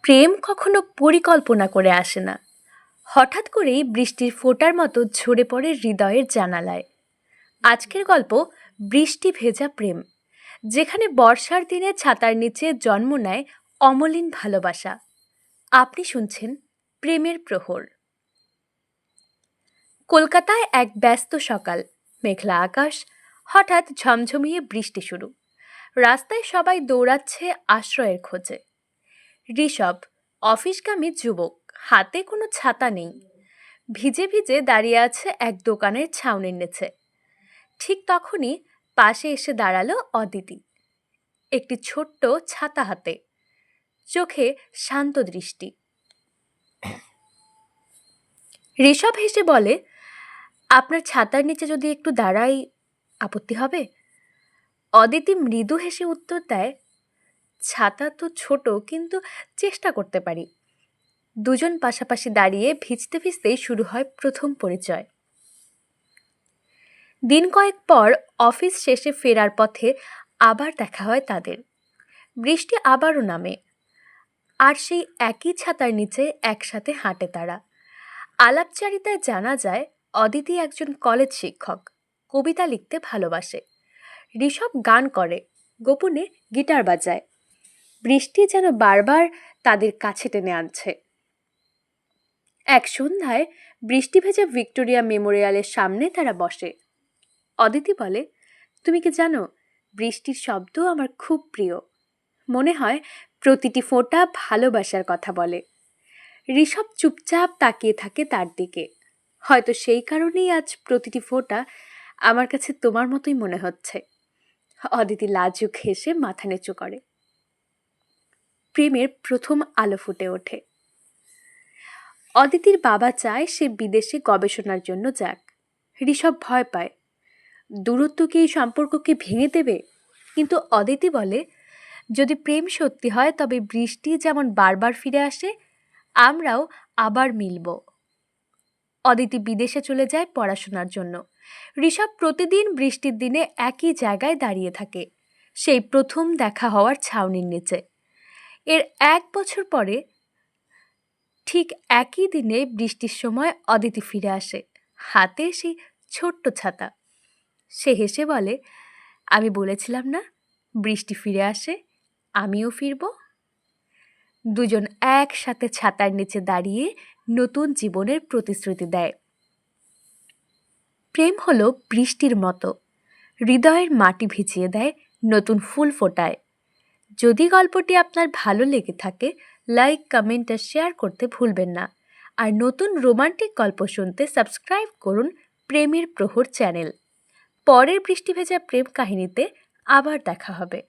প্রেম কখনো পরিকল্পনা করে আসে না, হঠাৎ করেই বৃষ্টির ফোঁটার মতো ঝরে পড়ে হৃদয়ের জানালায়। আজকের গল্প বৃষ্টি ভেজা প্রেম, যেখানে বর্ষার দিনে ছাতার নিচে জন্ম নেয় অমলিন ভালোবাসা। আপনি শুনছেন প্রেমের প্রহর। কলকাতায় এক ব্যস্ত সকাল, মেঘলা আকাশ, হঠাৎ ঝমঝমিয়ে বৃষ্টি শুরু। রাস্তায় সবাই দৌড়াচ্ছে আশ্রয়ের খোঁজে। ঋষভ, অফিসগামী যুবক, হাতে কোনো ছাতা নেই, ভিজে ভিজে দাঁড়িয়ে আছে এক দোকানের ছাউনির নিচে। ঠিক তখনই পাশে এসে দাঁড়ালো অদিতি, একটি ছোট্ট ছাতা হাতে, চোখে শান্ত দৃষ্টি। ঋষভ হেসে বলে, আপনার ছাতার নিচে যদি একটু দাঁড়াই, আপত্তি হবে? অদিতি মৃদু হেসে উত্তর দেয়, ছাতা তো ছোট, কিন্তু চেষ্টা করতে পারি। দুজন পাশাপাশি দাঁড়িয়ে ভিজতে ভিজতেই শুরু হয় প্রথম পরিচয়। দিন কয়েক পর অফিস শেষে ফেরার পথে আবার দেখা হয় তাদের। বৃষ্টি আবারও নামে, আর সেই একই ছাতার নিচে একসাথে হাঁটে তারা। আলাপচারিতায় জানা যায় অদিতি একজন কলেজ শিক্ষক, কবিতা লিখতে ভালোবাসে। ঋষভ গান করে, গোপনে গিটার বাজায়। বৃষ্টি যেন বারবার তাদের কাছে টেনে আনছে। এক সন্ধ্যায় বৃষ্টি ভেজা ভিক্টোরিয়া মেমোরিয়ালের সামনে তারা বসে। অদিতি বলে, তুমি কি জানো, বৃষ্টির শব্দ আমার খুব প্রিয়। মনে হয় প্রতিটি ফোঁটা ভালোবাসার কথা বলে। ঋষভ চুপচাপ তাকিয়ে থাকে তার দিকে। হয়তো সেই কারণেই আজ প্রতিটি ফোঁটা আমার কাছে তোমার মতোই মনে হচ্ছে। অদিতি লাজুক হেসে মাথা নিচু করে। প্রেমের প্রথম আলো ফুটে ওঠে। অদিতির বাবা চায় সে বিদেশে গবেষণার জন্য যাক। ঋষভ ভয় পায়, দূরত্ব কি এই সম্পর্ককে ভেঙে দেবে? কিন্তু অদিতি বলে, যদি প্রেম সত্যি হয় তবে বৃষ্টি যেমন বারবার ফিরে আসে, আমরাও আবার মিলব। অদিতি বিদেশে চলে যায় পড়াশোনার জন্য। ঋষভ প্রতিদিন বৃষ্টির দিনে একই জায়গায় দাঁড়িয়ে থাকে, সেই প্রথম দেখা হওয়ার ছাউনির নিচে। এর 1 বছর পরে ঠিক একই দিনে বৃষ্টির সময় অদিতি ফিরে আসে, হাতে সেই ছোট্ট ছাতা। সে হেসে বলে, আমি বলেছিলাম না, বৃষ্টি ফিরে আসে, আমিও ফিরব। দুজন একসাথে ছাতার নিচে দাঁড়িয়ে নতুন জীবনের প্রতিশ্রুতি দেয়। প্রেম হলো বৃষ্টির মতো, হৃদয়ের মাটি ভিজিয়ে দেয়, নতুন ফুল ফোটায়। যদি গল্পটি আপনার ভালো লেগে থাকে, লাইক, কমেন্ট আর শেয়ার করতে ভুলবেন না। আর নতুন রোমান্টিক গল্প শুনতে সাবস্ক্রাইব করুন প্রেমের প্রহর চ্যানেল। পরের বৃষ্টি ভেজা প্রেম কাহিনীতে আবার দেখা হবে।